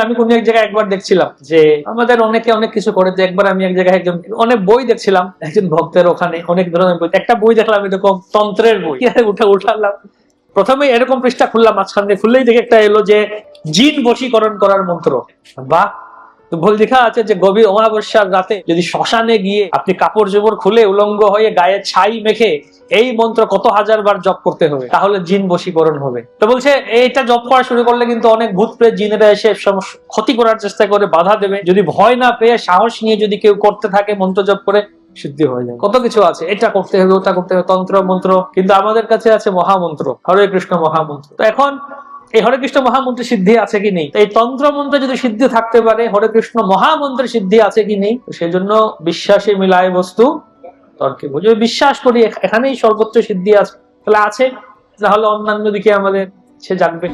আমি কোন এক জায়গায় একবার দেখছিলাম যে আমাদের অনেকে অনেক কিছু করে, যে একবার আমি এক জায়গায় একজন অনেক বই দেখছিলাম, একজন ভক্তের ওখানে অনেক ধরনের বই, একটা বই দেখলাম এরকম তন্ত্রের বই, উঠালাম প্রথমে এরকম পৃষ্ঠা খুললাম, মাঝখানে খুললেই দেখে একটা এলো যে জিন বশীকরণ করার মন্ত্র। বাহ, তো বল লেখা আছে যে গভীর অমাবস্যার রাতে যদি শ্মশানে গিয়ে আপনি কাপড় চোপড় খুলে উলঙ্গ হয়ে গায়ে ছাই মেখে এই মন্ত্র কত হাজার বার জপ করতে হবে, তাহলে জিন বশীকরণ হবে। তো বলছে এইটা জপ করা শুরু করলে কিন্তু অনেক ভূত প্রেত জিনেরা এসে ক্ষতি করার চেষ্টা করে, বাধা দেবে। যদি ভয় না পেয়ে সাহস নিয়ে যদি কেউ করতে থাকে মন্ত্র জপ করে, সিদ্ধি হয়ে যায়। কত কিছু আছে, এটা করতে হবে ওটা করতে হবে, তন্ত্র মন্ত্র। কিন্তু আমাদের কাছে আছে মহামন্ত্র, হরে কৃষ্ণ মহামন্ত্র। তো এখন এই হরে কৃষ্ণ মহামন্ত্রে সিদ্ধি আছে কি নেই, এই তন্ত্র মন্ত্রে যদি সিদ্ধি থাকতে পারে, হরে কৃষ্ণ মহামন্ত্রের সিদ্ধি আছে কি নেই, সেজন্য বিশ্বাসে মিলায় বস্তু তর্কে বুঝে। বিশ্বাস করি এখানেই সর্বোচ্চ সিদ্ধি আছে, তাহলে আছে, তাহলে অন্যান্য দিকে আমাদের সে জানবে।